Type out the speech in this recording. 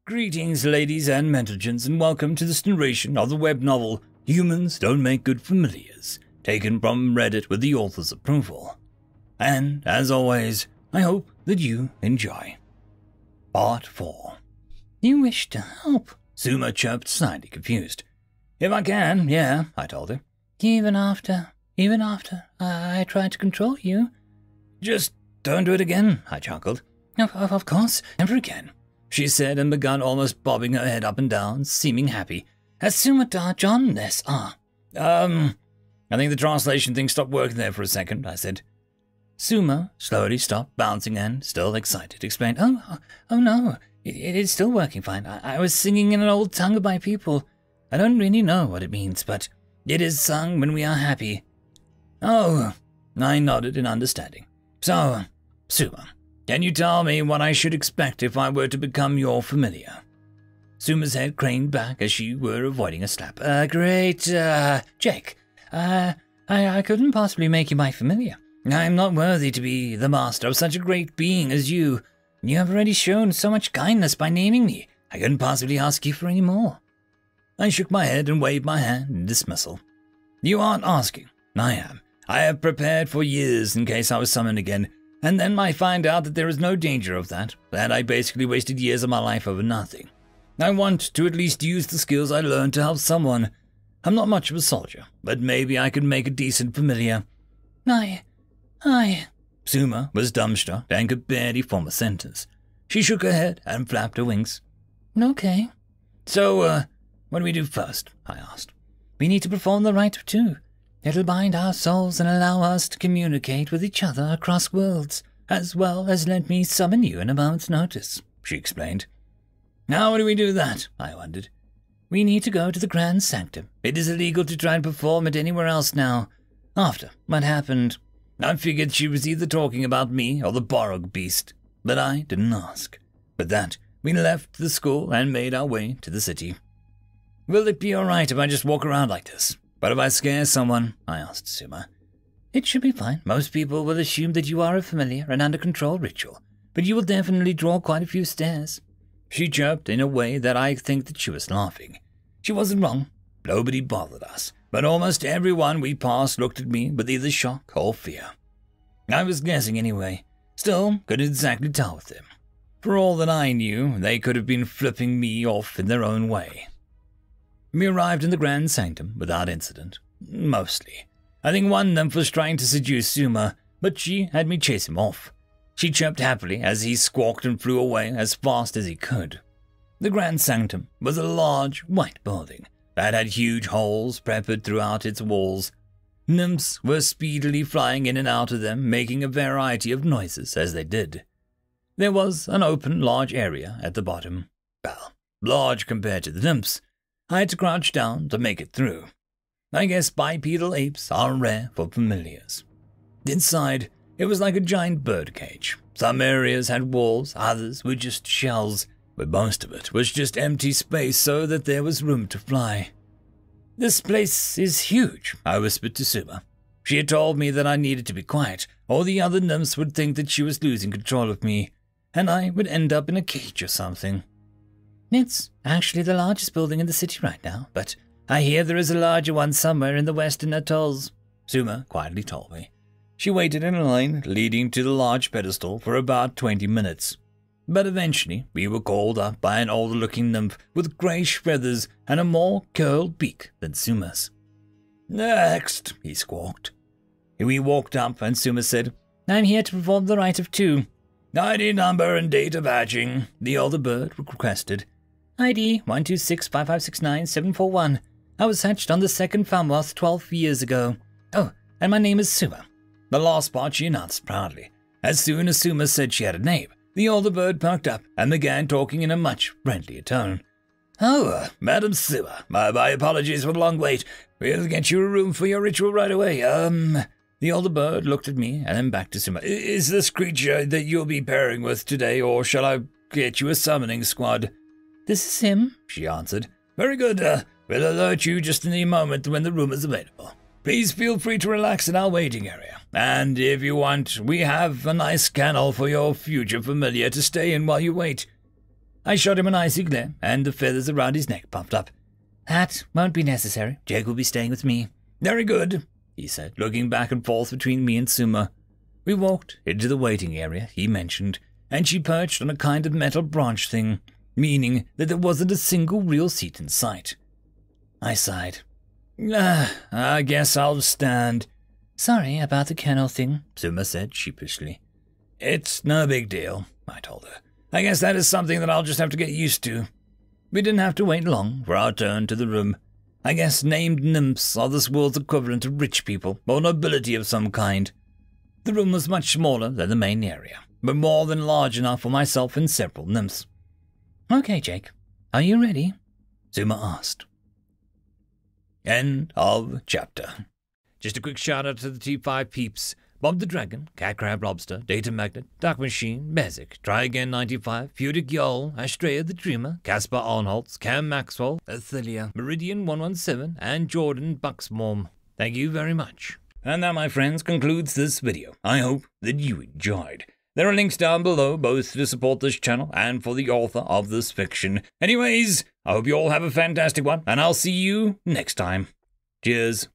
Greetings, ladies and gentlemen, and welcome to this narration of the web novel Humans Don't Make Good Familiars, taken from Reddit with the author's approval. And, as always, I hope that you enjoy. Part 4. You wish to help? Suma chirped, slightly confused. If I can, yeah, I told her. Even after I tried to control you? Just don't do it again, I chuckled. Of course, never again, she said, and began almost bobbing her head up and down, seeming happy. Asumata John this, I think the translation thing stopped working there for a second, I said. Suma slowly stopped bouncing and, still excited, explained, Oh no, it is still working fine. I was singing in an old tongue by people. I don't really know what it means, but it is sung when we are happy. Oh, I nodded in understanding. So, Suma, can you tell me what I should expect if I were to become your familiar? Suma's head craned back as she were avoiding a slap. Great, Jake. I couldn't possibly make you my familiar. I am not worthy to be the master of such a great being as you. You have already shown so much kindness by naming me. I couldn't possibly ask you for any more. I shook my head and waved my hand in dismissal. You aren't asking. I am. I have prepared for years in case I was summoned again, and then I find out that there is no danger of that I basically wasted years of my life over nothing. I want to at least use the skills I learned to help someone. I'm not much of a soldier, but maybe I could make a decent familiar. Suma was dumbstruck and could barely form a sentence. She shook her head and flapped her wings. Okay. So, what do we do first? I asked. We need to perform the rite of two. It'll bind our souls and allow us to communicate with each other across worlds, as well as let me summon you in a moment's notice, she explained. How do we do that? I wondered. We need to go to the Grand Sanctum. It is illegal to try and perform it anywhere else now. After what happened, I figured she was either talking about me or the Borog beast, but I didn't ask. With that, we left the school and made our way to the city. Will it be alright if I just walk around like this? But if I scare someone? I asked Suma. It should be fine. Most people will assume that you are a familiar and under control ritual, but you will definitely draw quite a few stares. She chirped in a way that I think that she was laughing. She wasn't wrong. Nobody bothered us, but almost everyone we passed looked at me with either shock or fear. I was guessing anyway. Still, couldn't exactly tell with them. For all that I knew, they could have been flipping me off in their own way. We arrived in the Grand Sanctum without incident. Mostly. I think one nymph was trying to seduce Suma, but she had me chase him off. She chirped happily as he squawked and flew away as fast as he could. The Grand Sanctum was a large, white building that had huge holes peppered throughout its walls. Nymphs were speedily flying in and out of them, making a variety of noises as they did. There was an open, large area at the bottom. Well, large compared to the nymphs. I had to crouch down to make it through. I guess bipedal apes are rare for familiars. Inside, it was like a giant bird cage. Some areas had walls, others were just shells, but most of it was just empty space so that there was room to fly. This place is huge, I whispered to Suma. She had told me that I needed to be quiet, or the other nymphs would think that she was losing control of me, and I would end up in a cage or something. It's actually the largest building in the city right now, but I hear there is a larger one somewhere in the western atolls, Suma quietly told me. She waited in a line leading to the large pedestal for about 20 minutes. But eventually, we were called up by an older-looking nymph with greyish feathers and a more curled beak than Suma's. Next, he squawked. We walked up and Suma said, I'm here to perform the rite of two. ID number and date of hatching, the older bird requested. ID 1265569-741. I was hatched on the second Falmouth 12 years ago. Oh, and my name is Suma. The last part she announced proudly. As soon as Suma said she had a name, the older bird perked up and began talking in a much friendlier tone. Oh, Madam Suma, my apologies for the long wait. We'll get you a room for your ritual right away. The older bird looked at me and then back to Suma. Is this creature that you'll be pairing with today, or shall I get you a summoning squad? This is him, she answered. Very good. We'll alert you just in a moment when the room is available. Please feel free to relax in our waiting area. And if you want, we have a nice kennel for your future familiar to stay in while you wait. I shot him an icy glare, and the feathers around his neck puffed up. That won't be necessary. Jake will be staying with me. Very good, he said, looking back and forth between me and Suma. We walked into the waiting area he mentioned, and she perched on a kind of metal branch thing, meaning that there wasn't a single real seat in sight. I sighed. I guess I'll stand. Sorry about the kennel thing, Suma said sheepishly. It's no big deal, I told her. I guess that is something that I'll just have to get used to. We didn't have to wait long for our turn to the room. I guess named nymphs are this world's equivalent to rich people, or nobility of some kind. The room was much smaller than the main area, but more than large enough for myself and several nymphs. Okay, Jake, are you ready? Suma asked. End of chapter. Just a quick shout out to the T5 peeps. Bob the Dragon, Cat Crab Lobster, Data Magnet, Dark Machine, Bezic, Try Again 95, Pudic Yol, Astrea the Dreamer, Caspar Arnholtz, Cam Maxwell, Athelia, Meridian 117, and Jordan Bucksmorm. Thank you very much. And that, my friends, concludes this video. I hope that you enjoyed. There are links down below, both to support this channel and for the author of this fiction. Anyways, I hope you all have a fantastic one, and I'll see you next time. Cheers.